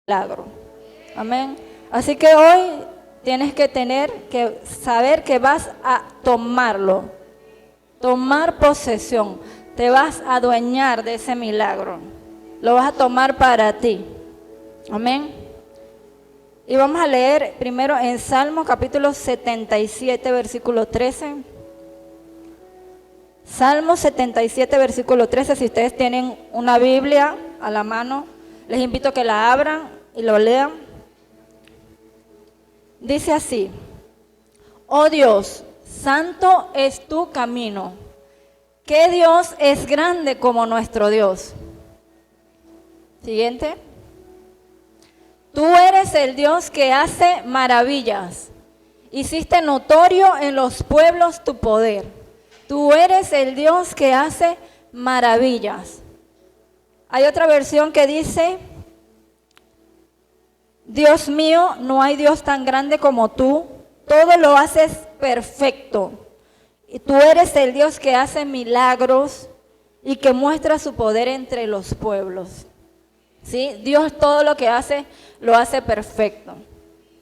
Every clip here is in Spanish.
milagro. Amén. Así que hoy tienes que saber que vas a tomarlo, tomar posesión, te vas a adueñar de ese milagro, lo vas a tomar para ti. Amén. Y vamos a leer primero en Salmo capítulo 77, versículo 13. Salmo 77, versículo 13. Si ustedes tienen una Biblia a la mano, les invito a que la abran y lo lean. Dice así: oh Dios, santo es tu camino. ¿Qué Dios es grande como nuestro Dios? Siguiente. Tú eres el Dios que hace maravillas. Hiciste notorio en los pueblos tu poder. Tú eres el Dios que hace maravillas. Hay otra versión que dice: Dios mío, no hay Dios tan grande como tú. Todo lo haces perfecto. Y tú eres el Dios que hace milagros y que muestra su poder entre los pueblos. ¿Sí? Dios todo lo que hace, lo hace perfecto.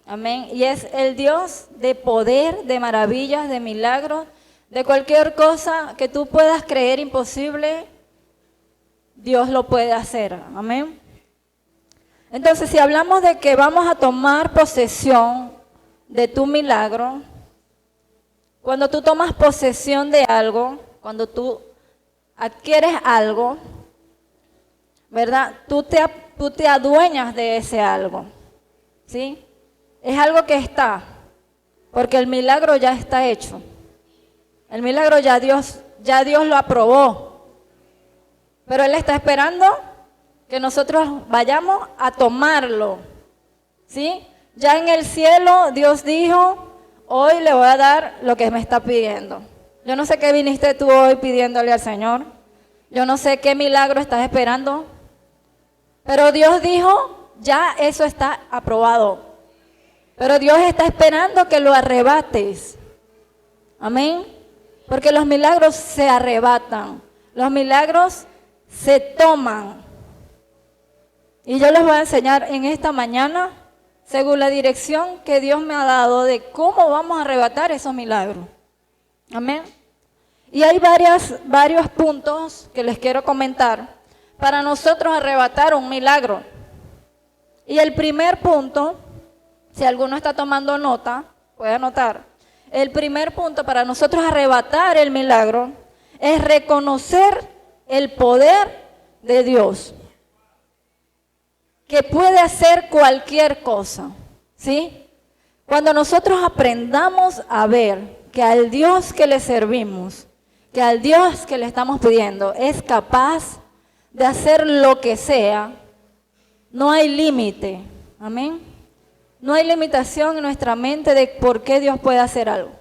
Amén. Y es el Dios de poder, de maravillas, de milagros, de cualquier cosa que tú puedas creer imposible, Dios lo puede hacer. Amén. Entonces, si hablamos de que vamos a tomar posesión de tu milagro, cuando tú tomas posesión de algo, cuando tú adquieres algo, ¿verdad? Tú te adueñas de ese algo, ¿sí? Es algo que está, porque el milagro ya está hecho. El milagro ya Dios lo aprobó. Pero Él está esperando que nosotros vayamos a tomarlo, ¿sí? Ya en el cielo Dios dijo: hoy le voy a dar lo que me está pidiendo. Yo no sé qué viniste tú hoy pidiéndole al Señor. Yo no sé qué milagro estás esperando. Pero Dios dijo: ya eso está aprobado. Pero Dios está esperando que lo arrebates. Amén. Porque los milagros se arrebatan. Los milagros se toman. Y yo les voy a enseñar en esta mañana, según la dirección que Dios me ha dado, de cómo vamos a arrebatar esos milagros. Amén. Y hay varios puntos que les quiero comentar para nosotros arrebatar un milagro. Y el primer punto, si alguno está tomando nota, puede anotar. El primer punto para nosotros arrebatar el milagro es reconocer el poder de Dios, que puede hacer cualquier cosa, ¿sí? Cuando nosotros aprendamos a ver que al Dios que le servimos, que al Dios que le estamos pidiendo es capaz de hacer lo que sea, no hay límite, amén. No hay limitación en nuestra mente de por qué Dios puede hacer algo.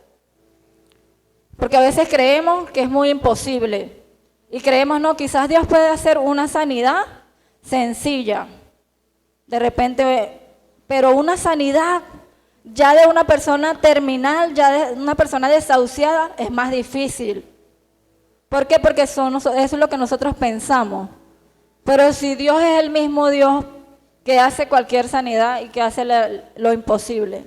Porque a veces creemos que es muy imposible. Y creemos, no, quizás Dios puede hacer una sanidad sencilla. De repente, pero una sanidad ya de una persona terminal, ya de una persona desahuciada, es más difícil. ¿Por qué? Porque eso es lo que nosotros pensamos. Pero si Dios es el mismo Dios que hace cualquier sanidad y que hace lo imposible.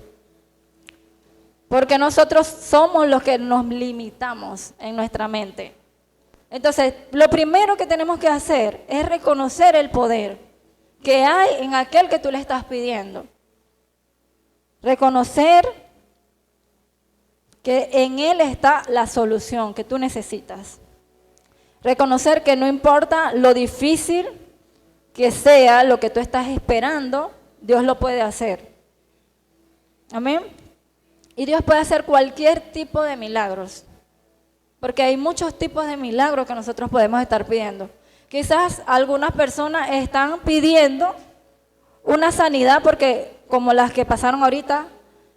Porque nosotros somos los que nos limitamos en nuestra mente. Entonces, lo primero que tenemos que hacer es reconocer el poder que hay en aquel que tú le estás pidiendo. Reconocer que en Él está la solución que tú necesitas. Reconocer que no importa lo difícil que sea lo que tú estás esperando, Dios lo puede hacer. Amén. Y Dios puede hacer cualquier tipo de milagros. Porque hay muchos tipos de milagros que nosotros podemos estar pidiendo. Quizás algunas personas están pidiendo una sanidad porque, como las que pasaron ahorita,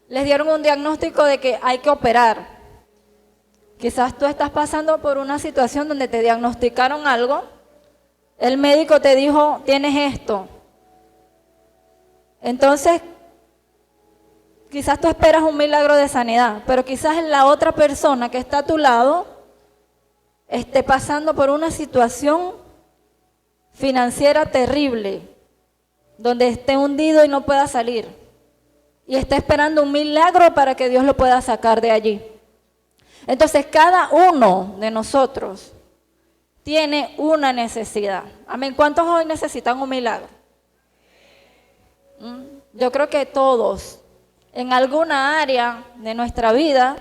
les dieron un diagnóstico de que hay que operar. Quizás tú estás pasando por una situación donde te diagnosticaron algo. El médico te dijo, tienes esto. Entonces, quizás tú esperas un milagro de sanidad, pero quizás la otra persona que está a tu lado esté pasando por una situación financiera terrible. donde esté hundido y no pueda salir. Y está esperando un milagro para que Dios lo pueda sacar de allí. Entonces, cada uno de nosotros tiene una necesidad. Amén. ¿Cuántos hoy necesitan un milagro? Yo creo que todos, en alguna área de nuestra vida,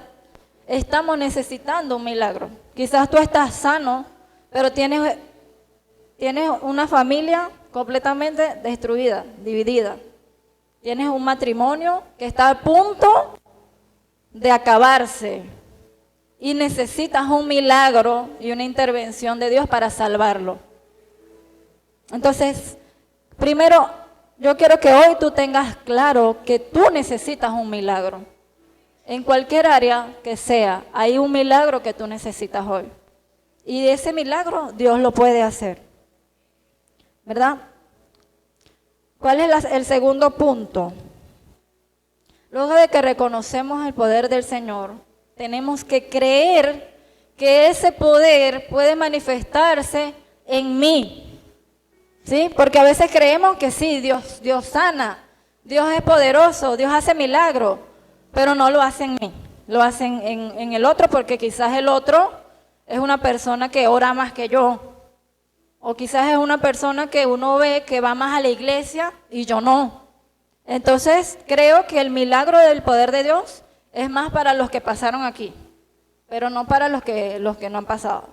estamos necesitando un milagro. Quizás tú estás sano, pero tienes una familia completamente destruida, dividida. Tienes un matrimonio que está a punto de acabarse y necesitas un milagro y una intervención de Dios para salvarlo. Entonces, primero, yo quiero que hoy tú tengas claro que tú necesitas un milagro. En cualquier área que sea, hay un milagro que tú necesitas hoy. Y ese milagro Dios lo puede hacer. ¿Verdad? ¿Cuál es el segundo punto? Luego de que reconocemos el poder del Señor, tenemos que creer que ese poder puede manifestarse en mí. ¿Sí? Porque a veces creemos que sí, Dios sana, Dios es poderoso, Dios hace milagros, pero no lo hace en mí, lo hace en el otro, porque quizás el otro es una persona que ora más que yo, o quizás es una persona que uno ve que va más a la iglesia y yo no. Entonces creo que el milagro del poder de Dios es más para los que pasaron aquí, pero no para los que no han pasado,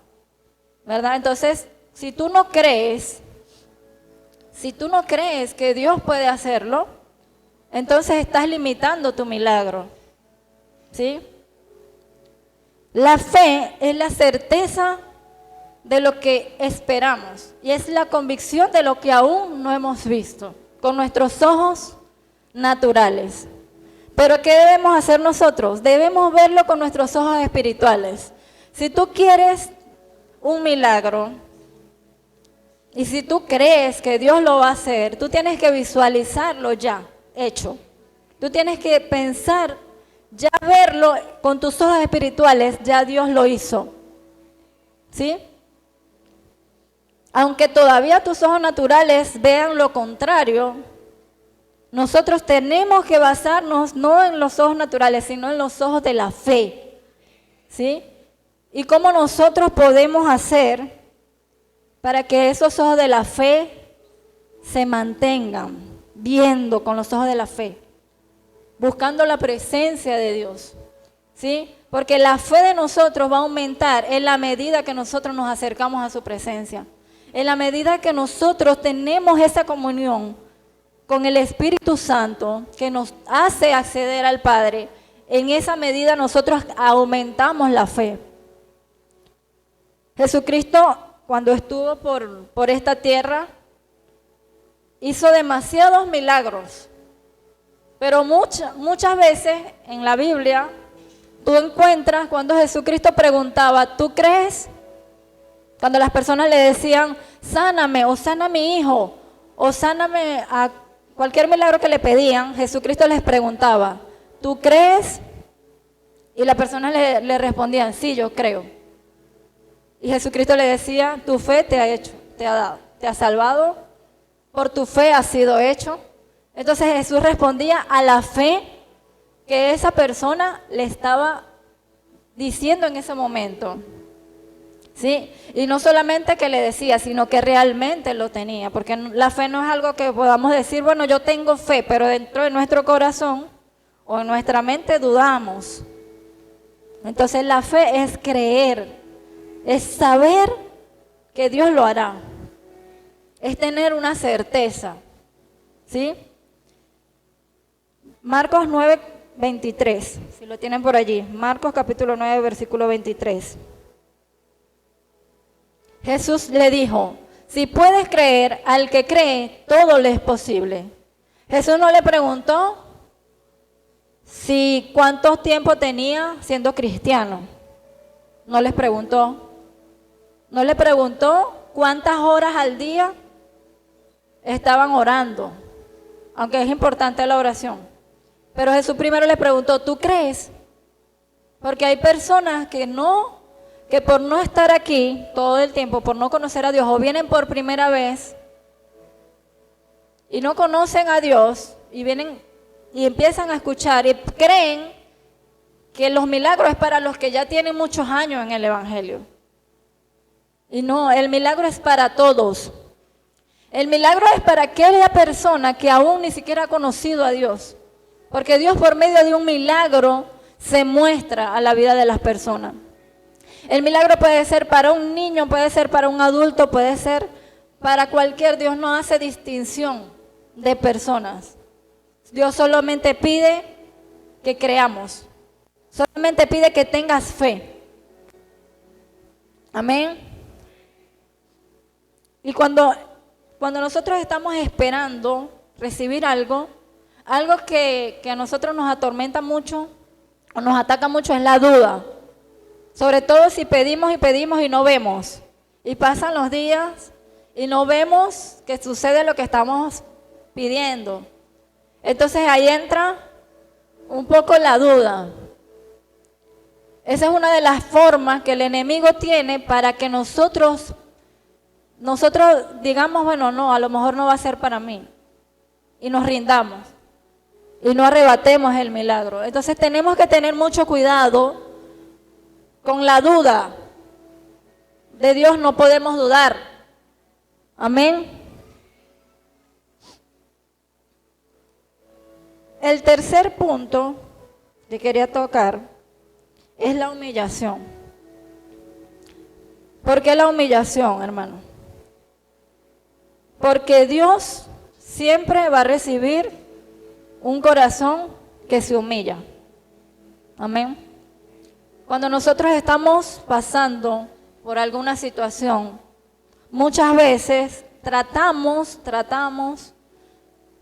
¿verdad? Entonces, si tú no crees que Dios puede hacerlo, entonces estás limitando tu milagro, ¿sí? La fe es la certeza de lo que esperamos y es la convicción de lo que aún no hemos visto con nuestros ojos naturales. Pero ¿qué debemos hacer nosotros? Debemos verlo con nuestros ojos espirituales. Si tú quieres un milagro y si tú crees que Dios lo va a hacer, tú tienes que visualizarlo ya hecho. Tú tienes que pensar, ya verlo con tus ojos espirituales, ya Dios lo hizo. ¿Sí? Aunque todavía tus ojos naturales vean lo contrario, nosotros tenemos que basarnos no en los ojos naturales, sino en los ojos de la fe. ¿Sí? ¿Y cómo nosotros podemos hacer para que esos ojos de la fe se mantengan viendo con los ojos de la fe? Buscando la presencia de Dios. ¿Sí? Porque la fe de nosotros va a aumentar en la medida que nosotros nos acercamos a su presencia. En la medida que nosotros tenemos esa comunión con el Espíritu Santo que nos hace acceder al Padre, en esa medida nosotros aumentamos la fe. Jesucristo, cuando estuvo por esta tierra, hizo demasiados milagros. Pero muchas veces en la Biblia tú encuentras cuando Jesucristo preguntaba, ¿tú crees? Cuando las personas le decían, sáname o sana a mi hijo o sáname a cualquier milagro que le pedían, Jesucristo les preguntaba, ¿tú crees? Y las personas le respondían, sí, yo creo. Y Jesucristo le decía, tu fe te ha hecho, te ha dado, te ha salvado, por tu fe ha sido hecho. Entonces Jesús respondía a la fe que esa persona le estaba diciendo en ese momento. ¿Sí? Y no solamente que le decía, sino que realmente lo tenía, porque la fe no es algo que podamos decir, bueno, yo tengo fe, pero dentro de nuestro corazón o en nuestra mente dudamos. Entonces la fe es creer, es saber que Dios lo hará, es tener una certeza. ¿Sí? Marcos 9:23, si lo tienen por allí, Marcos capítulo 9, versículo 23. Jesús le dijo, si puedes creer, al que cree, todo le es posible. Jesús no le preguntó si cuánto tiempo tenía siendo cristiano. No les preguntó. No le preguntó cuántas horas al día estaban orando, aunque es importante la oración. Pero Jesús primero le preguntó, ¿tú crees? Porque hay personas que por no estar aquí todo el tiempo, por no conocer a Dios, o vienen por primera vez, y no conocen a Dios y vienen y empiezan a escuchar y creen que los milagros es para los que ya tienen muchos años en el Evangelio. Y no, el milagro es para todos. El milagro es para aquella persona que aún ni siquiera ha conocido a Dios. Porque Dios por medio de un milagro se muestra a la vida de las personas. El milagro puede ser para un niño, puede ser para un adulto, puede ser para cualquier. Dios no hace distinción de personas. Dios solamente pide que creamos. Solamente pide que tengas fe. Amén. Y cuando nosotros estamos esperando recibir algo que a nosotros nos atormenta mucho o nos ataca mucho es la duda. Sobre todo si pedimos y pedimos y no vemos. Y pasan los días y no vemos que sucede lo que estamos pidiendo. Entonces ahí entra un poco la duda. Esa es una de las formas que el enemigo tiene para que nosotros digamos, bueno, no, a lo mejor no va a ser para mí. Y nos rindamos. Y no arrebatemos el milagro. Entonces tenemos que tener mucho cuidado con la duda. De Dios no podemos dudar. Amén. El tercer punto que quería tocar es la humillación. ¿Por qué la humillación, hermano? Porque Dios siempre va a recibir un corazón que se humilla. Amén. Cuando nosotros estamos pasando por alguna situación, muchas veces tratamos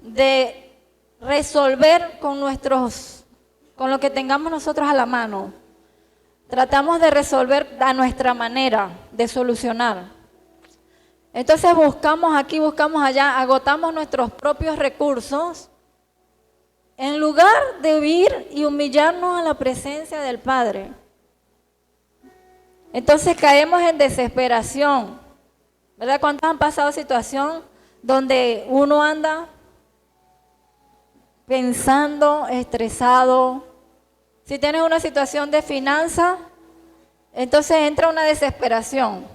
de resolver con lo que tengamos nosotros a la mano. Tratamos de resolver a nuestra manera de solucionar. Entonces buscamos aquí, buscamos allá, agotamos nuestros propios recursos en lugar de ir y humillarnos a la presencia del Padre. Entonces caemos en desesperación. ¿Verdad? ¿Cuántos han pasado situación donde uno anda pensando, estresado? Si tienes una situación de finanzas, entonces entra una desesperación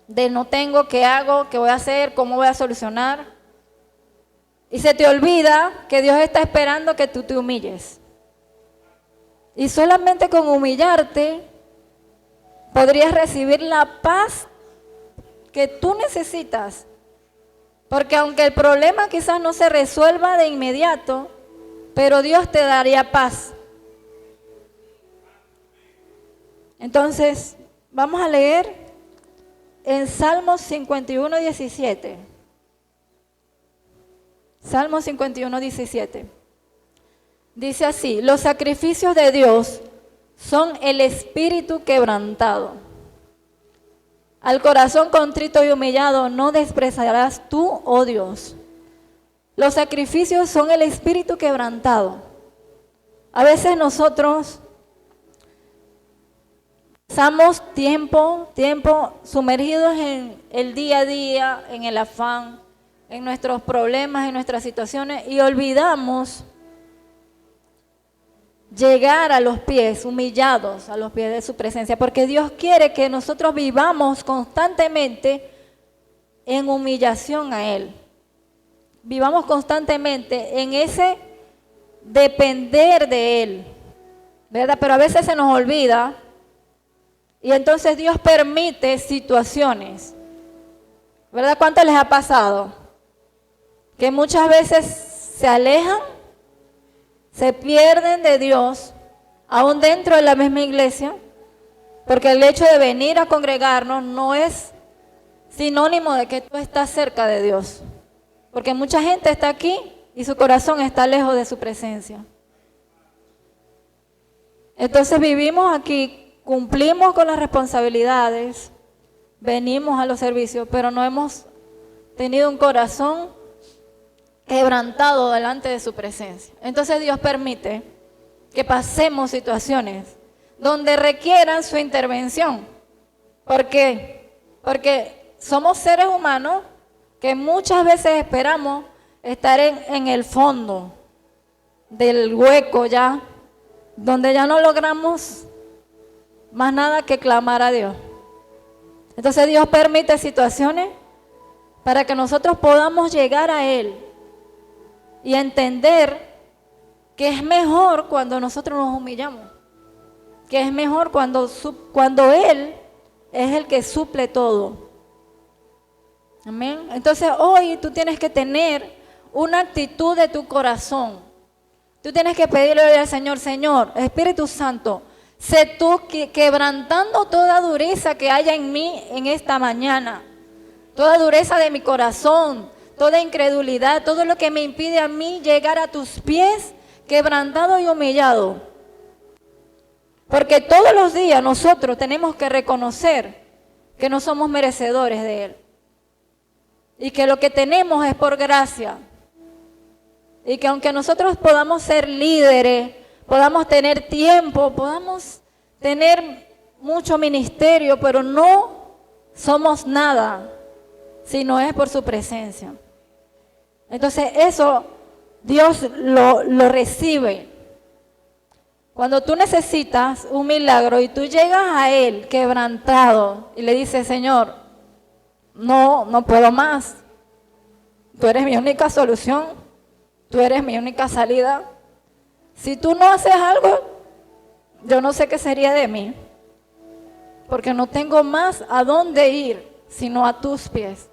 de no tengo, qué hago, qué voy a hacer, cómo voy a solucionar. Y se te olvida que Dios está esperando que tú te humilles. Y solamente con humillarte podrías recibir la paz que tú necesitas. Porque aunque el problema quizás no se resuelva de inmediato, pero Dios te daría paz. Entonces, vamos a leer en Salmos 51, 17. Salmo 51, 17. Dice así: los sacrificios de Dios son el espíritu quebrantado. Al corazón contrito y humillado no despreciarás tú, oh Dios. Los sacrificios son el espíritu quebrantado. A veces nosotros pasamos tiempo sumergidos en el día a día, en el afán, en nuestros problemas, en nuestras situaciones, y olvidamos llegar a los pies, humillados a los pies de su presencia, porque Dios quiere que nosotros vivamos constantemente en humillación a Él. Vivamos constantemente en ese depender de Él, ¿verdad? Pero a veces se nos olvida y entonces Dios permite situaciones, ¿verdad? ¿Cuánto les ha pasado? Que muchas veces se alejan, se pierden de Dios, aún dentro de la misma iglesia, porque el hecho de venir a congregarnos no es sinónimo de que tú estás cerca de Dios, porque mucha gente está aquí y su corazón está lejos de su presencia. Entonces vivimos aquí, cumplimos con las responsabilidades, venimos a los servicios, pero no hemos tenido un corazón quebrantado delante de su presencia. Entonces Dios permite que pasemos situaciones donde requieran su intervención. ¿Por qué? Porque somos seres humanos que muchas veces esperamos estar en el fondo del hueco ya, donde ya no logramos más nada que clamar a Dios. Entonces Dios permite situaciones para que nosotros podamos llegar a Él y entender que es mejor cuando nosotros nos humillamos, que es mejor cuando Él es el que suple todo. Amén. Entonces hoy tú tienes que tener una actitud de tu corazón. Tú tienes que pedirle al Señor, Señor, Espíritu Santo, sé tú quebrantando toda dureza que haya en mí en esta mañana. Toda dureza de mi corazón, toda incredulidad, todo lo que me impide a mí llegar a tus pies, quebrantado y humillado. Porque todos los días nosotros tenemos que reconocer que no somos merecedores de Él. Y que lo que tenemos es por gracia. Y que aunque nosotros podamos ser líderes, podamos tener tiempo, podamos tener mucho ministerio, pero no somos nada si no es por su presencia. Entonces eso Dios lo recibe. Cuando tú necesitas un milagro y tú llegas a Él quebrantado y le dices, Señor, no puedo más. Tú eres mi única solución. Tú eres mi única salida. Si tú no haces algo, yo no sé qué sería de mí. Porque no tengo más a dónde ir, sino a tus pies.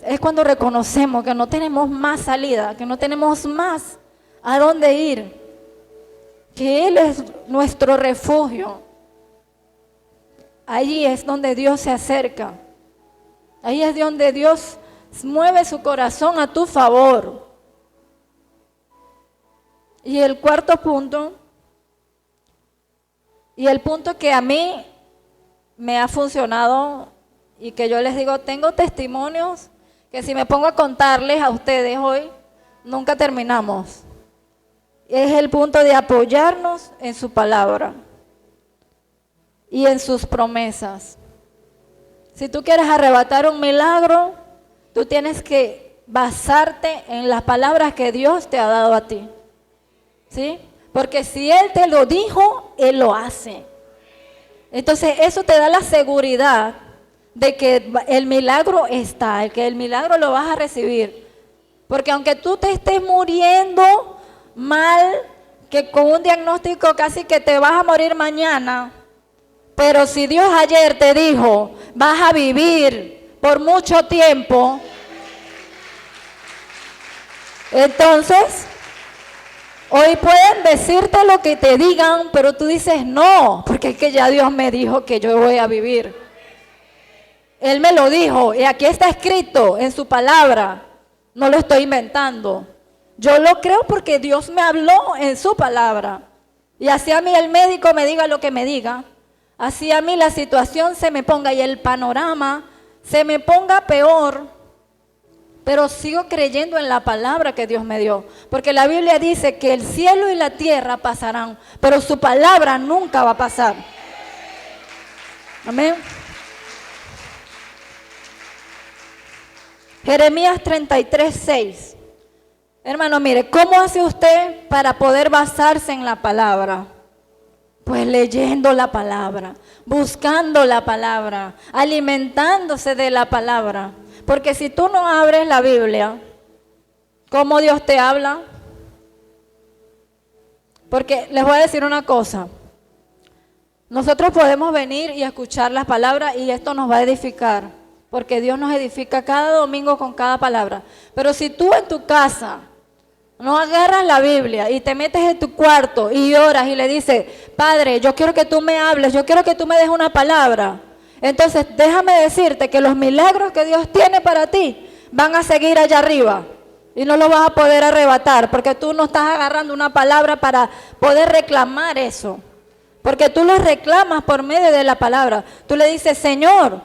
Es cuando reconocemos que no tenemos más salida, que no tenemos más a dónde ir. Que Él es nuestro refugio. Allí es donde Dios se acerca. Ahí es donde Dios mueve su corazón a tu favor. Y el cuarto punto, y el punto que a mí me ha funcionado y que yo les digo, tengo testimonios que si me pongo a contarles a ustedes hoy, nunca terminamos. Es el punto de apoyarnos en su palabra y en sus promesas. Si tú quieres arrebatar un milagro, tú tienes que basarte en las palabras que Dios te ha dado a ti. ¿Sí? Porque si Él te lo dijo, Él lo hace. Entonces eso te da la seguridad de que el milagro está, que el milagro lo vas a recibir. Porque aunque tú te estés muriendo mal, que con un diagnóstico casi que te vas a morir mañana, pero si Dios ayer te dijo, vas a vivir por mucho tiempo, entonces hoy pueden decirte lo que te digan, pero tú dices no, porque es que ya Dios me dijo que yo voy a vivir. Él me lo dijo y aquí está escrito en su palabra, no lo estoy inventando. Yo lo creo porque Dios me habló en su palabra. Y así a mí el médico me diga lo que me diga, así a mí la situación se me ponga y el panorama se me ponga peor, pero sigo creyendo en la palabra que Dios me dio. Porque la Biblia dice que el cielo y la tierra pasarán, pero su palabra nunca va a pasar. Amén. Jeremías 33:6. Hermano, mire, ¿cómo hace usted para poder basarse en la palabra? Pues leyendo la palabra, buscando la palabra, alimentándose de la palabra. Porque si tú no abres la Biblia, ¿cómo Dios te habla? Porque les voy a decir una cosa. Nosotros podemos venir y escuchar las palabras y esto nos va a edificar. Porque Dios nos edifica cada domingo con cada palabra. Pero si tú en tu casa no agarras la Biblia y te metes en tu cuarto y oras y le dices, Padre, yo quiero que tú me hables, yo quiero que tú me des una palabra. Entonces déjame decirte que los milagros que Dios tiene para ti van a seguir allá arriba y no los vas a poder arrebatar porque tú no estás agarrando una palabra para poder reclamar eso. Porque tú lo reclamas por medio de la palabra. Tú le dices, Señor,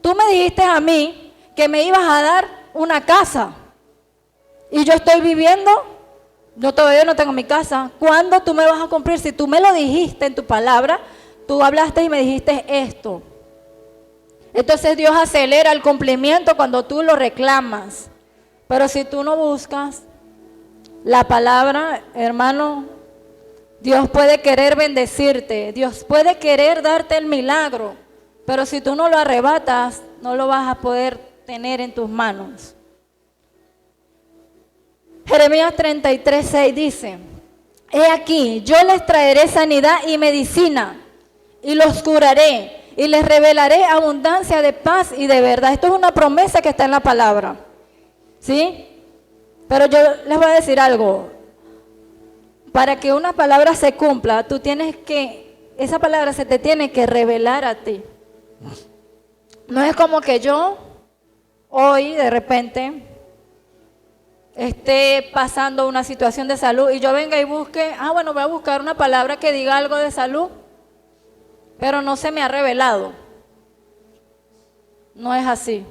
tú me dijiste a mí que me ibas a dar una casa y yo estoy viviendo, yo todavía no tengo mi casa. ¿Cuándo tú me vas a cumplir? Si tú me lo dijiste en tu palabra, tú hablaste y me dijiste esto. Entonces Dios acelera el cumplimiento cuando tú lo reclamas. Pero si tú no buscas la palabra, hermano, Dios puede querer bendecirte, Dios puede querer darte el milagro, pero si tú no lo arrebatas, no lo vas a poder tener en tus manos. Jeremías 33:6 dice: he aquí, yo les traeré sanidad y medicina, y los curaré, y les revelaré abundancia de paz y de verdad. Esto es una promesa que está en la palabra, ¿sí? Pero yo les voy a decir algo. Para que una palabra se cumpla, esa palabra se te tiene que revelar a ti. No es como que yo hoy de repente esté pasando una situación de salud y yo venga y busque, bueno, voy a buscar una palabra que diga algo de salud, pero no se me ha revelado. No es así.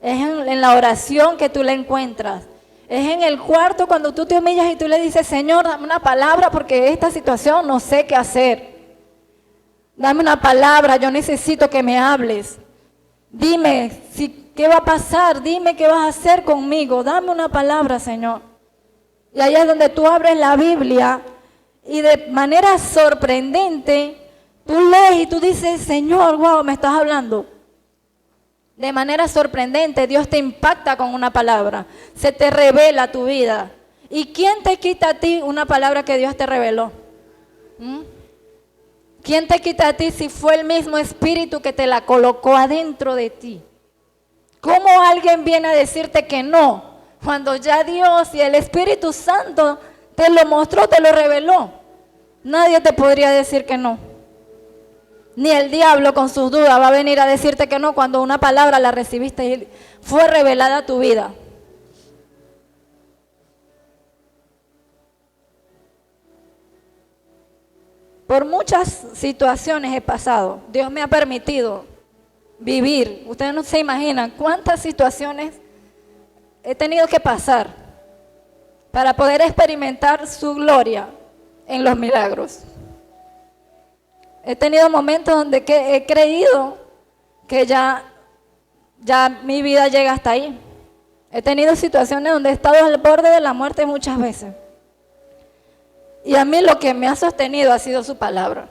Es en la oración que tú la encuentras. Es en el cuarto cuando tú te humillas y tú le dices: Señor, dame una palabra porque esta situación no sé qué hacer. Dame una palabra, yo necesito que me hables. Dime qué va a pasar, dime qué vas a hacer conmigo. Dame una palabra, Señor. Y ahí es donde tú abres la Biblia y de manera sorprendente tú lees y tú dices: Señor, wow, me estás hablando. De manera sorprendente, Dios te impacta con una palabra, se te revela tu vida. ¿Y quién te quita a ti una palabra que Dios te reveló? ¿Quién te quita a ti si fue el mismo Espíritu que te la colocó adentro de ti? ¿Cómo alguien viene a decirte que no, cuando ya Dios y el Espíritu Santo te lo mostró, te lo reveló? Nadie te podría decir que no. Ni el diablo con sus dudas va a venir a decirte que no cuando una palabra la recibiste y fue revelada a tu vida. Por muchas situaciones he pasado. Dios me ha permitido vivir. Ustedes no se imaginan cuántas situaciones he tenido que pasar para poder experimentar su gloria en los milagros. He tenido momentos donde he creído que ya mi vida llega hasta ahí. He tenido situaciones donde he estado al borde de la muerte muchas veces. Y a mí lo que me ha sostenido ha sido su palabra.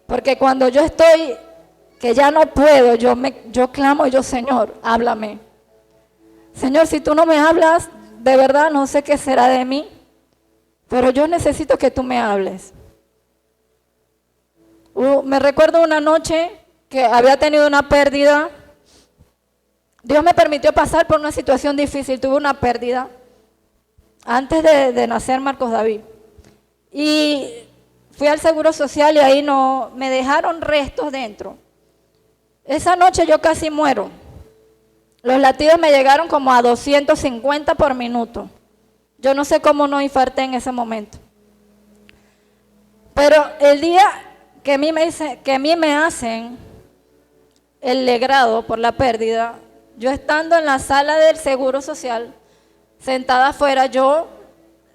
Porque cuando yo estoy, que ya no puedo, yo clamo y yo: Señor, háblame. Señor, si tú no me hablas, de verdad no sé qué será de mí. Pero yo necesito que tú me hables. Me recuerdo una noche que había tenido una pérdida. Dios me permitió pasar por una situación difícil. Tuve una pérdida antes de nacer Marcos David. Y fui al Seguro Social y ahí no me dejaron restos dentro. Esa noche yo casi muero. Los latidos me llegaron como a 250 por minuto. Yo no sé cómo no infarté en ese momento. Pero el día que a mí me hacen el legrado por la pérdida, yo estando en la sala del Seguro Social, sentada afuera, yo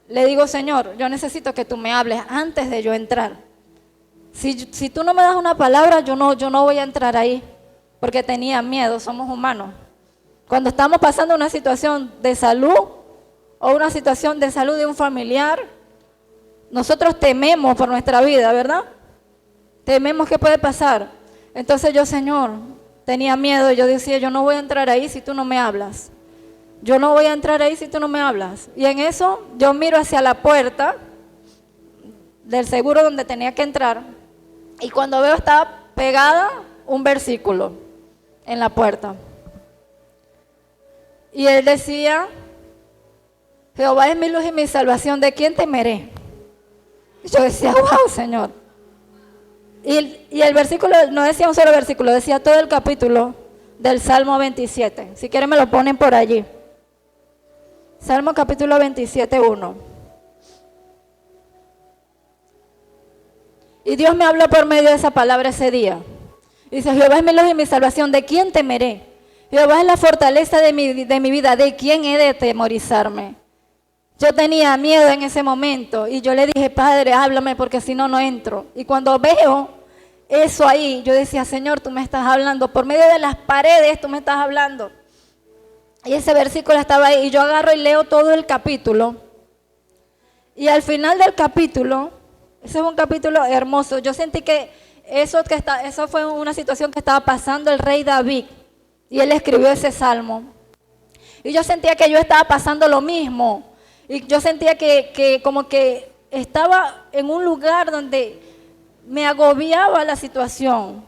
le digo: Señor, yo necesito que tú me hables antes de yo entrar. Si tú no me das una palabra, yo no voy a entrar ahí, porque tenía miedo, somos humanos. Cuando estamos pasando una situación de salud o una situación de salud de un familiar, nosotros tememos por nuestra vida, ¿verdad? Tememos qué puede pasar. Entonces yo, Señor, tenía miedo. Yo decía: yo no voy a entrar ahí si tú no me hablas. Yo no voy a entrar ahí si tú no me hablas. Y en eso yo miro hacia la puerta del seguro donde tenía que entrar. Y cuando veo estaba pegada un versículo en la puerta. Y él decía: Jehová es mi luz y mi salvación, ¿de quién temeré? Y yo decía: wow, Señor. Y el versículo no decía un solo versículo, decía todo el capítulo del Salmo 27. Si quieren me lo ponen por allí. Salmo capítulo 27, 1. Y Dios me habló por medio de esa palabra ese día. Dice: Jehová es mi luz y mi salvación, ¿de quién temeré? Jehová es la fortaleza de mi vida, ¿de quién he de temorizarme? Yo tenía miedo en ese momento y yo le dije: Padre, háblame porque si no, no entro. Y cuando veo eso ahí, yo decía: Señor, tú me estás hablando, por medio de las paredes tú me estás hablando. Y ese versículo estaba ahí y yo agarro y leo todo el capítulo. Y al final del capítulo, ese es un capítulo hermoso, yo sentí que eso fue una situación que estaba pasando el rey David. Y él escribió ese salmo. Y yo sentía que yo estaba pasando lo mismo. Y yo sentía que como que estaba en un lugar donde me agobiaba la situación.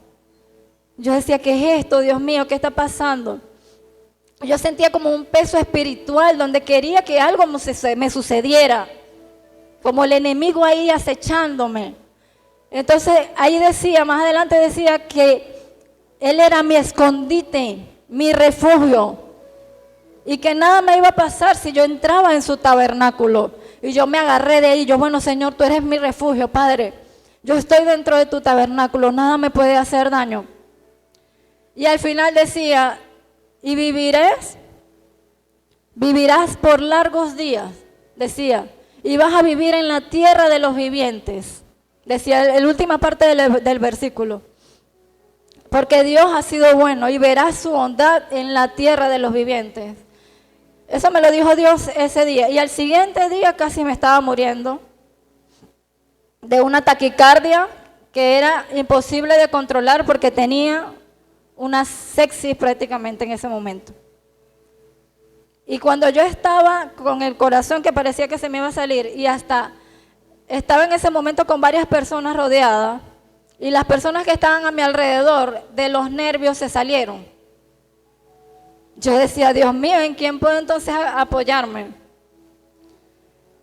Yo decía, ¿qué es esto, Dios mío? ¿Qué está pasando? Yo sentía como un peso espiritual donde quería que algo me sucediera, como el enemigo ahí acechándome. Entonces ahí decía, más adelante decía que Él era mi escondite, mi refugio, y que nada me iba a pasar si yo entraba en su tabernáculo. Y yo me agarré de ahí, yo, bueno, Señor, tú eres mi refugio, Padre. Yo estoy dentro de tu tabernáculo, nada me puede hacer daño. Y al final decía, y vivirás por largos días, decía, y vas a vivir en la tierra de los vivientes, decía la última parte del versículo, porque Dios ha sido bueno y verás su bondad en la tierra de los vivientes. Eso me lo dijo Dios ese día, y al siguiente día casi me estaba muriendo de una taquicardia que era imposible de controlar porque tenía una sepsis prácticamente en ese momento. Y cuando yo estaba con el corazón que parecía que se me iba a salir y hasta estaba en ese momento con varias personas rodeadas y las personas que estaban a mi alrededor de los nervios se salieron. Yo decía, Dios mío, ¿en quién puedo entonces apoyarme?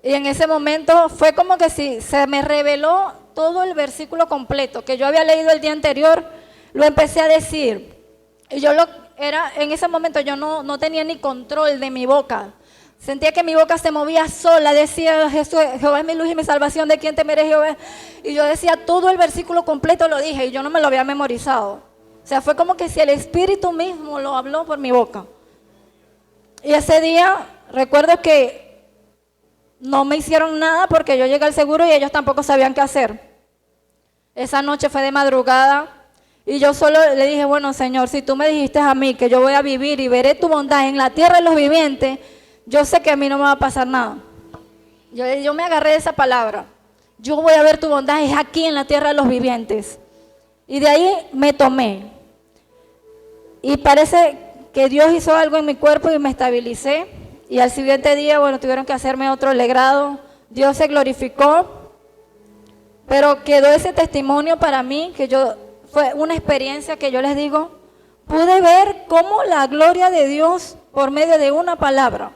Y en ese momento fue como que si se me reveló todo el versículo completo que yo había leído el día anterior. Lo empecé a decir, y en ese momento yo no tenía ni control de mi boca. Sentía que mi boca se movía sola, decía, Jehová es mi luz y mi salvación, ¿de quién temeré, Jehová? Y yo decía, todo el versículo completo lo dije, y yo no me lo había memorizado. O sea, fue como que si el Espíritu mismo lo habló por mi boca. Y ese día, recuerdo que no me hicieron nada porque yo llegué al seguro y ellos tampoco sabían qué hacer. Esa noche fue de madrugada. Y yo solo le dije, bueno, Señor, si tú me dijiste a mí que yo voy a vivir y veré tu bondad en la tierra de los vivientes, yo sé que a mí no me va a pasar nada. Yo me agarré de esa palabra. Yo voy a ver tu bondad, es aquí en la tierra de los vivientes. Y de ahí me tomé. Y parece que Dios hizo algo en mi cuerpo y me estabilicé. Y al siguiente día, bueno, tuvieron que hacerme otro legrado. Dios se glorificó. Pero quedó ese testimonio para mí que fue una experiencia que yo les digo, pude ver cómo la gloria de Dios por medio de una palabra,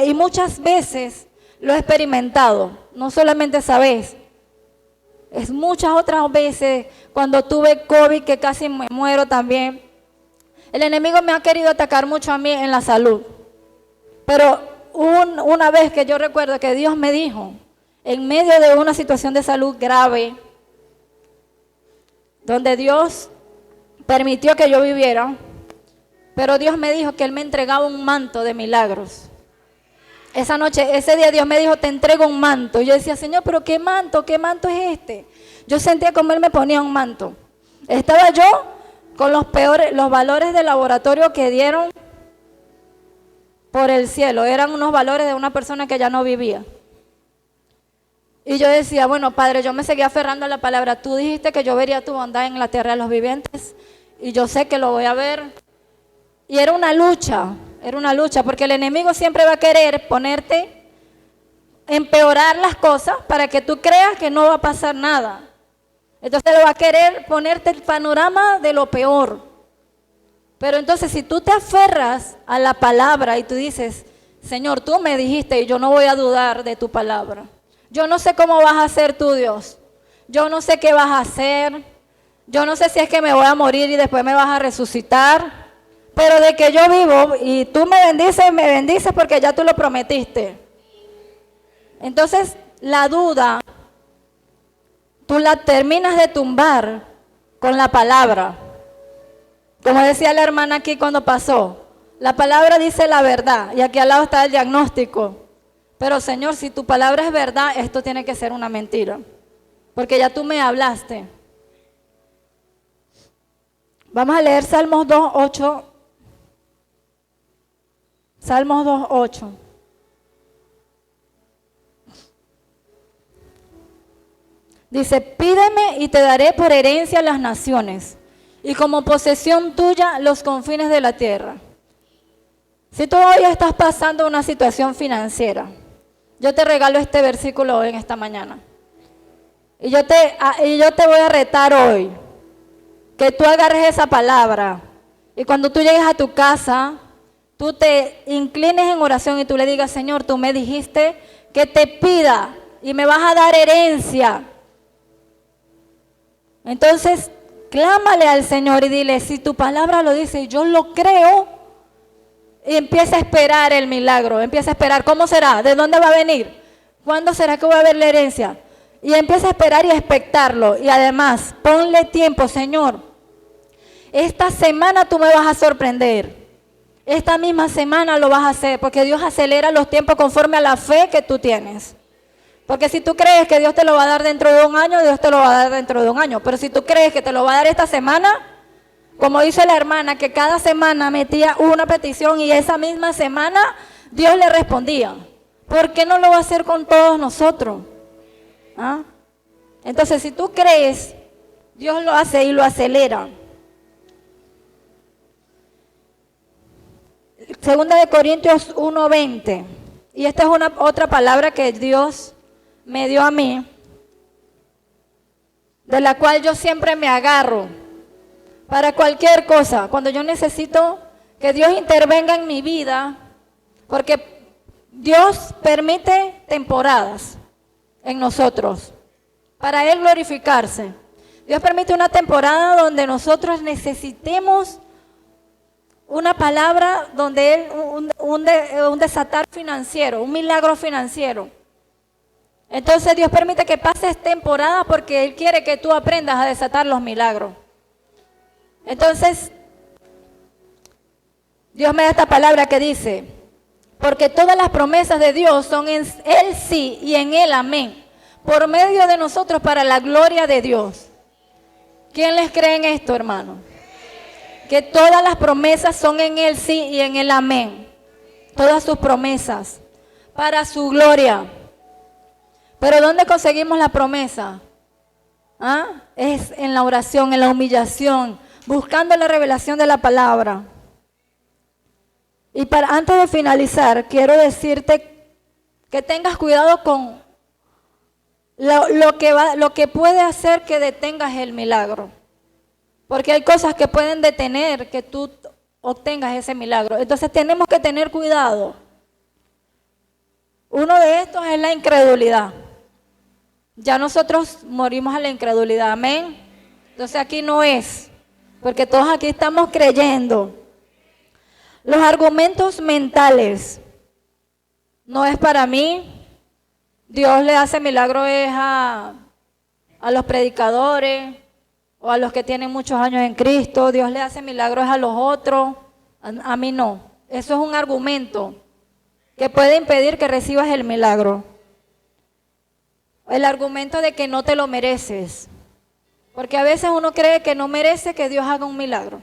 y muchas veces lo he experimentado, no solamente esa vez, es muchas otras veces, cuando tuve COVID que casi me muero también. El enemigo me ha querido atacar mucho a mí en la salud, pero una vez que yo recuerdo que Dios me dijo, en medio de una situación de salud grave, donde Dios permitió que yo viviera, pero Dios me dijo que Él me entregaba un manto de milagros. Ese día Dios me dijo, te entrego un manto. Yo decía, Señor, pero ¿qué manto? ¿Qué manto es este? Yo sentía como Él me ponía un manto. Estaba yo con los valores de laboratorio que dieron por el cielo. Eran unos valores de una persona que ya no vivía. Y yo decía, bueno, Padre, yo me seguía aferrando a la palabra. Tú dijiste que yo vería tu bondad en la tierra de los vivientes. Y yo sé que lo voy a ver. Y era una lucha, porque el enemigo siempre va a querer empeorar las cosas para que tú creas que no va a pasar nada. Entonces él va a querer ponerte el panorama de lo peor. Pero entonces si tú te aferras a la palabra y tú dices, Señor, tú me dijiste y yo no voy a dudar de tu palabra. Yo no sé cómo vas a hacer tú, Dios. Yo no sé qué vas a hacer. Yo no sé si es que me voy a morir y después me vas a resucitar. Pero de que yo vivo y tú me bendices porque ya tú lo prometiste. Entonces, la duda, tú la terminas de tumbar con la palabra. Como decía la hermana aquí cuando pasó, la palabra dice la verdad y aquí al lado está el diagnóstico. Pero Señor, si tu palabra es verdad, esto tiene que ser una mentira. Porque ya tú me hablaste. Vamos a leer Salmos 2, 8 Salmos 2:8. Dice, pídeme y te daré por herencia las naciones, y como posesión tuya los confines de la tierra. Si tú hoy estás pasando una situación financiera, yo te regalo este versículo hoy en esta mañana. Y yo te voy a retar hoy, que tú agarres esa palabra, y cuando tú llegues a tu casa, tú te inclines en oración y tú le digas, Señor, tú me dijiste que te pida y me vas a dar herencia. Entonces, clámale al Señor y dile, si tu palabra lo dice, yo lo creo, y empieza a esperar el milagro, empieza a esperar, ¿cómo será? ¿De dónde va a venir? ¿Cuándo será que voy a ver la herencia? Y empieza a esperar y a expectarlo, y además, ponle tiempo, Señor, esta semana tú me vas a sorprender, esta misma semana lo vas a hacer, porque Dios acelera los tiempos conforme a la fe que tú tienes. Porque si tú crees que Dios te lo va a dar dentro de un año, Dios te lo va a dar dentro de un año. Pero si tú crees que te lo va a dar esta semana, como dice la hermana, que cada semana metía una petición y esa misma semana Dios le respondía. ¿Por qué no lo va a hacer con todos nosotros? ¿Ah? Entonces, si tú crees, Dios lo hace y lo acelera. Segunda de Corintios 1:20. Y esta es otra palabra que Dios me dio a mí, de la cual yo siempre me agarro para cualquier cosa, cuando yo necesito que Dios intervenga en mi vida, porque Dios permite temporadas en nosotros para Él glorificarse. Dios permite una temporada donde nosotros necesitemos una palabra, donde Él, un desatar financiero, un milagro financiero. Entonces Dios permite que pases temporada porque Él quiere que tú aprendas a desatar los milagros. Entonces, Dios me da esta palabra que dice, porque todas las promesas de Dios son en Él sí y en Él amén, por medio de nosotros para la gloria de Dios. ¿Quién les cree en esto, hermano? Que todas las promesas son en Él sí y en Él amén. Todas sus promesas para su gloria. Pero ¿dónde conseguimos la promesa? ¿Ah? Es en la oración, en la humillación, buscando la revelación de la palabra. Y antes de finalizar, quiero decirte que tengas cuidado con lo que puede hacer que detengas el milagro. Porque hay cosas que pueden detener que tú obtengas ese milagro. Entonces tenemos que tener cuidado. Uno de estos es la incredulidad. Ya nosotros morimos a la incredulidad, amén. Entonces aquí no es, porque todos aquí estamos creyendo. Los argumentos mentales, no es para mí. Dios le hace milagros a los predicadores o a los que tienen muchos años en Cristo. Dios le hace milagros a los otros, a mí no. Eso es un argumento que puede impedir que recibas el milagro. El argumento de que no te lo mereces. Porque a veces uno cree que no merece que Dios haga un milagro.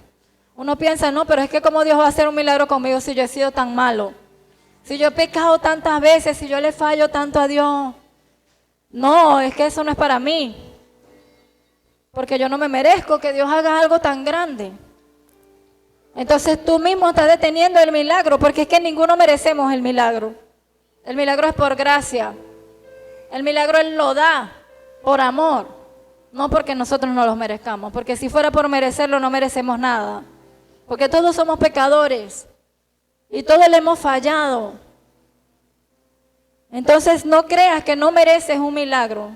Uno piensa, no, pero es que ¿cómo Dios va a hacer un milagro conmigo si yo he sido tan malo? Si yo he pecado tantas veces, si yo le fallo tanto a Dios. No, es que eso no es para mí. Porque yo no me merezco que Dios haga algo tan grande. Entonces tú mismo estás deteniendo el milagro, porque es que ninguno merecemos el milagro. El milagro es por gracia. El milagro Él lo da por amor, no porque nosotros no los merezcamos, porque si fuera por merecerlo no merecemos nada, porque todos somos pecadores y todos le hemos fallado. Entonces no creas que no mereces un milagro,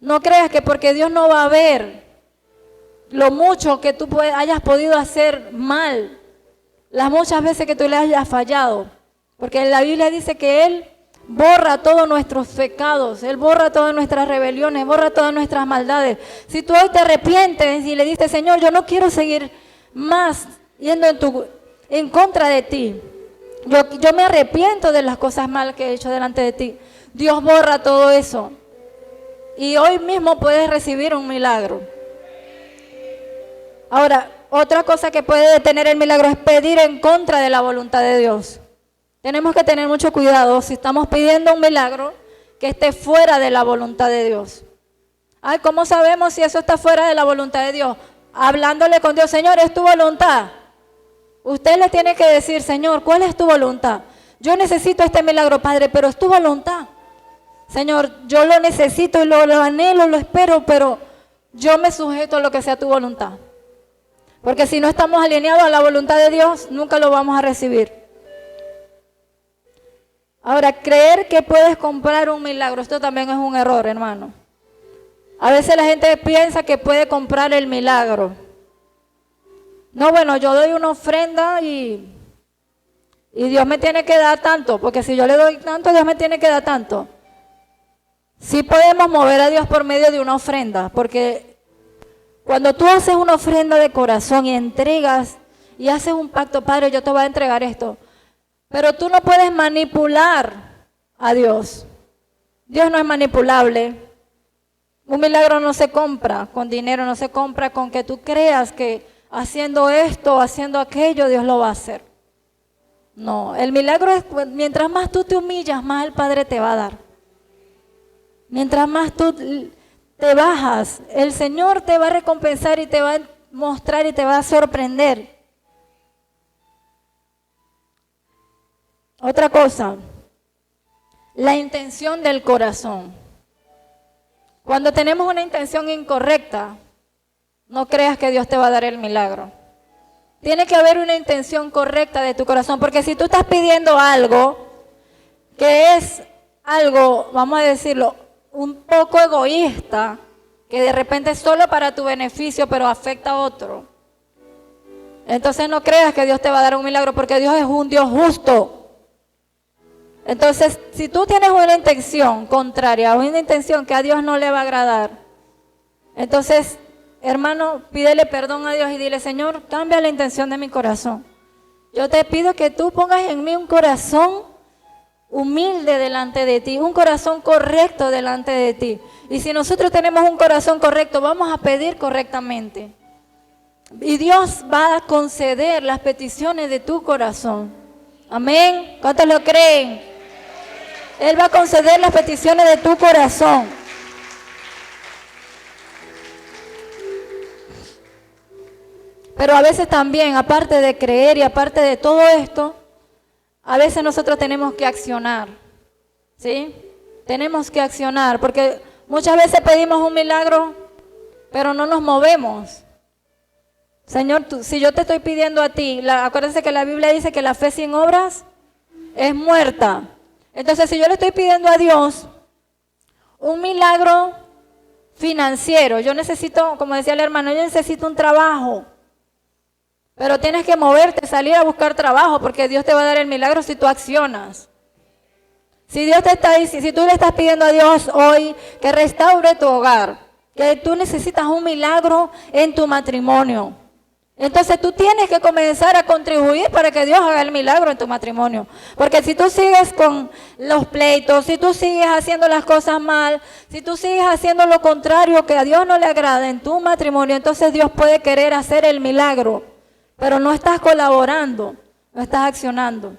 no creas que porque Dios no va a ver lo mucho que tú hayas podido hacer mal, las muchas veces que tú le hayas fallado, porque la Biblia dice que Él borra todos nuestros pecados, Él borra todas nuestras rebeliones, borra todas nuestras maldades. Si tú hoy te arrepientes y le dices, Señor, yo no quiero seguir más yendo en contra de ti. Yo me arrepiento de las cosas malas que he hecho delante de ti. Dios borra todo eso. Y hoy mismo puedes recibir un milagro. Ahora, otra cosa que puede detener el milagro es pedir en contra de la voluntad de Dios. Tenemos que tener mucho cuidado si estamos pidiendo un milagro que esté fuera de la voluntad de Dios. Ay, ¿cómo sabemos si eso está fuera de la voluntad de Dios? Hablándole con Dios, Señor, ¿es tu voluntad? Usted le tiene que decir, Señor, ¿cuál es tu voluntad? Yo necesito este milagro, Padre, pero es tu voluntad. Señor, yo lo necesito y lo anhelo, lo espero, pero yo me sujeto a lo que sea tu voluntad. Porque si no estamos alineados a la voluntad de Dios, nunca lo vamos a recibir. Ahora, creer que puedes comprar un milagro, esto también es un error, hermano. A veces la gente piensa que puede comprar el milagro. No, bueno, yo doy una ofrenda y Dios me tiene que dar tanto, porque si yo le doy tanto, Dios me tiene que dar tanto. Sí podemos mover a Dios por medio de una ofrenda, porque cuando tú haces una ofrenda de corazón y entregas y haces un pacto, Padre, yo te voy a entregar esto, pero tú no puedes manipular a Dios. Dios no es manipulable. Un milagro no se compra con dinero, no se compra con que tú creas que haciendo esto, haciendo aquello, Dios lo va a hacer. No, el milagro es, mientras más tú te humillas, más el Padre te va a dar. Mientras más tú te bajas, el Señor te va a recompensar y te va a mostrar y te va a sorprender. Otra cosa, la intención del corazón. Cuando tenemos una intención incorrecta, no creas que Dios te va a dar el milagro. Tiene que haber una intención correcta de tu corazón, porque si tú estás pidiendo algo que es algo, vamos a decirlo, un poco egoísta, que de repente es solo para tu beneficio, pero afecta a otro, entonces no creas que Dios te va a dar un milagro, porque Dios es un Dios justo. Entonces, si tú tienes una intención contraria, una intención que a Dios no le va a agradar, entonces, hermano, pídele perdón a Dios y dile, Señor, cambia la intención de mi corazón. Yo te pido que tú pongas en mí un corazón humilde delante de ti, un corazón correcto delante de ti. Y si nosotros tenemos un corazón correcto, vamos a pedir correctamente. Y Dios va a conceder las peticiones de tu corazón. Amén. ¿Cuántos lo creen? Él va a conceder las peticiones de tu corazón. Pero a veces también, aparte de creer y aparte de todo esto, a veces nosotros tenemos que accionar, ¿sí? Tenemos que accionar, porque muchas veces pedimos un milagro, pero no nos movemos. Señor, si yo te estoy pidiendo a ti, acuérdense que la Biblia dice que la fe sin obras es muerta. Entonces, si yo le estoy pidiendo a Dios un milagro financiero, yo necesito, como decía el hermano, yo necesito un trabajo. Pero tienes que moverte, salir a buscar trabajo, porque Dios te va a dar el milagro si tú accionas. Si tú le estás pidiendo a Dios hoy que restaure tu hogar, que tú necesitas un milagro en tu matrimonio, entonces tú tienes que comenzar a contribuir para que Dios haga el milagro en tu matrimonio. Porque si tú sigues con los pleitos, si tú sigues haciendo las cosas mal, si tú sigues haciendo lo contrario que a Dios no le agrada en tu matrimonio, entonces Dios puede querer hacer el milagro, pero no estás colaborando, no estás accionando.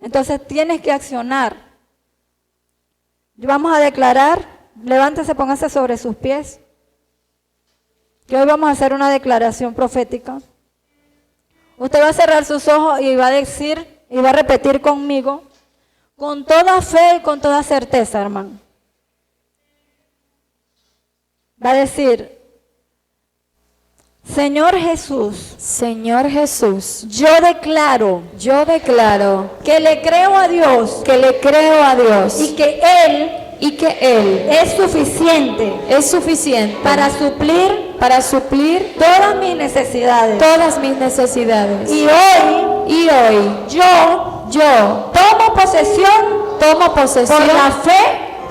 Entonces tienes que accionar. Vamos a declarar, levántese, póngase sobre sus pies. Que hoy vamos a hacer una declaración profética. Usted va a cerrar sus ojos y va a decir, y va a repetir conmigo, con toda fe y con toda certeza, hermano. Va a decir, Señor Jesús, yo declaro que le creo a Dios, y que Él es suficiente para suplir todas mis necesidades. Y hoy yo tomo posesión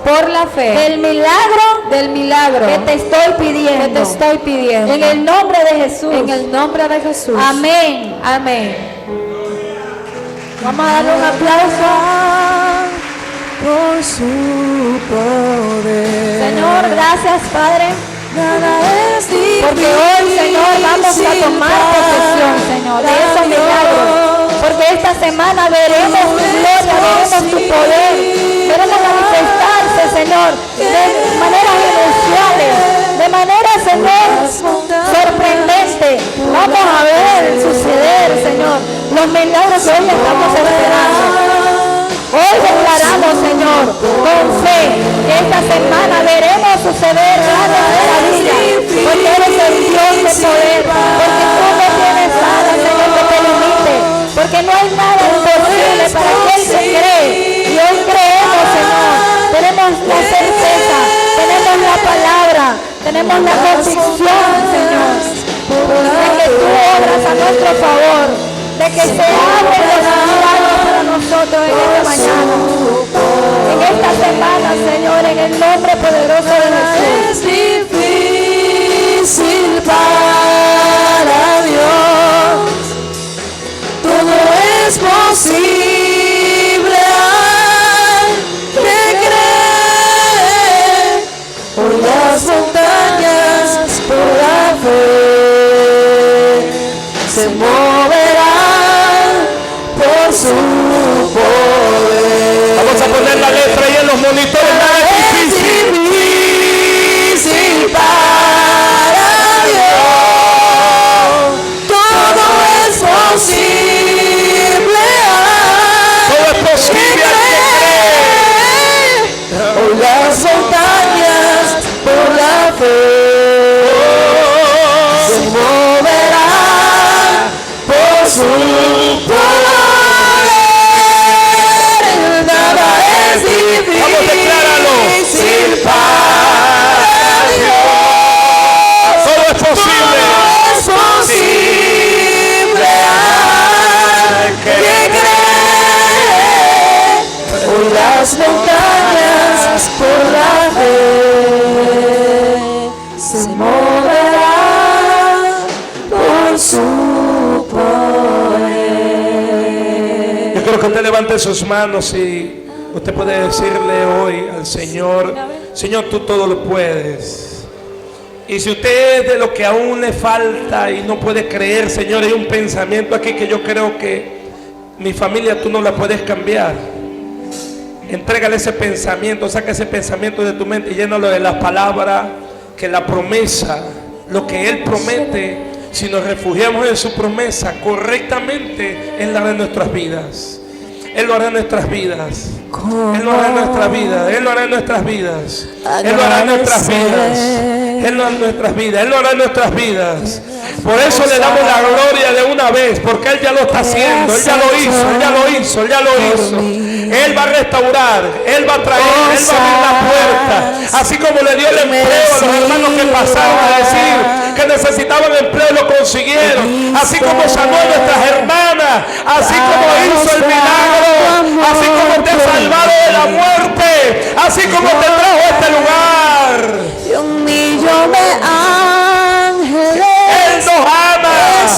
por la fe del milagro que te estoy pidiendo. En el nombre de Jesús. Amén. Vamos a darle un aplauso por su poder. Señor, gracias, Padre. Nada es difícil, porque hoy, Señor, vamos a tomar posesión, Señor, de esos milagros. Porque esta semana veremos tu gloria, veremos tu poder, veremos manifestarse, Señor, de maneras inusuales, de manera, Señor, sorprendente. Vamos a ver suceder, Señor, los milagros que hoy estamos esperando. Hoy declaramos, Señor, con fe, que esta semana veremos suceder grandes maravillas, porque eres el Dios de poder, porque tú no tienes nada, Señor, que te limite, porque no hay nada imposible para aquel que cree. Y hoy creemos, Señor, tenemos la certeza, tenemos la palabra, tenemos la convicción, Señor, de que tú obras a nuestro favor, de que se abren los milagros para nosotros en esta mañana, en esta semana, Señor, en el nombre poderoso de Jesús. Es difícil para Dios, todo es posible al que cree. Por las montañas, por la fe, se moverán por su poder. Vamos a poner la letra ahí en los monitores. Nada es difícil. Difícil para Dios, todo es posible Todo es posible al que cree. por las montañas, por la fe, se moverá por su poder. Nada es difícil. Vamos, decláralo. Para Dios, Todo es posible. todo es posible al que cree. Por las montañas, por la fe, se moverá por su poder. Yo quiero que usted levante sus manos y usted puede decirle hoy al Señor: Señor, tú todo lo puedes. Y si usted es de lo que aún le falta y no puede creer, Señor, hay un pensamiento aquí que yo creo que mi familia tú no la puedes cambiar. Entrégale ese pensamiento, saca ese pensamiento de tu mente y llénalo de la palabra, que la promesa, lo que Él promete, si nos refugiamos en su promesa correctamente, Él lo hará en nuestras vidas. Él lo hará en nuestras vidas. Él lo hará en nuestras vidas. Él lo hará en nuestras vidas. Él lo hará en nuestras vidas. Él lo hará en nuestras vidas. Él lo hará en nuestras vidas. Por eso le damos la gloria de una vez, porque Él ya lo está haciendo. Él ya lo hizo. Él ya lo hizo. Él ya lo hizo. Él va a restaurar. Él va a traer. Él va a abrir la puerta. Así como le dio el empleo a los hermanos que pasaron a decir que necesitaban empleo, lo consiguieron. Así como sanó a nuestras hermanas. Así como hizo el milagro. Así como te ha salvado de la muerte. Así como te trajo a este lugar. Y un millón de ángeles. Él nos ama. Él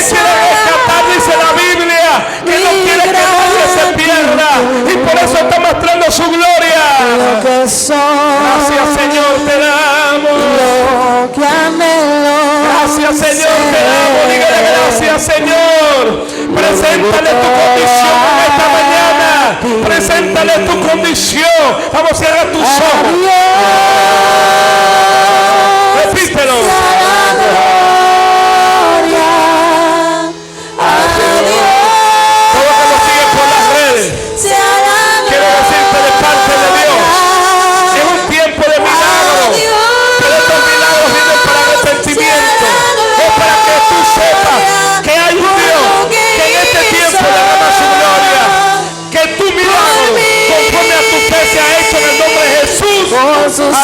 quiere rescatar, dice la Biblia, que no quiere que nadie se pierda. Y por eso está mostrando su gloria. Lo que soy, Gracias, Señor, te damos. lo que anhelo. Gracias, Señor, te damos. Dígale gracias, Señor. Preséntale tu condición en esta mañana. Preséntale tu condición. Vamos, cierra tus ojos. Repítelo. Todo que nos sigue por las redes, quiero decirte de parte de Dios, es un tiempo de milagros, pero estos milagros vienen para arrepentimiento. Es para que tú sepas que hay un Dios que en este tiempo derrama su gloria, que tu milagro conforme a tu fe se ha hecho en el nombre de Jesús. Con su Amén.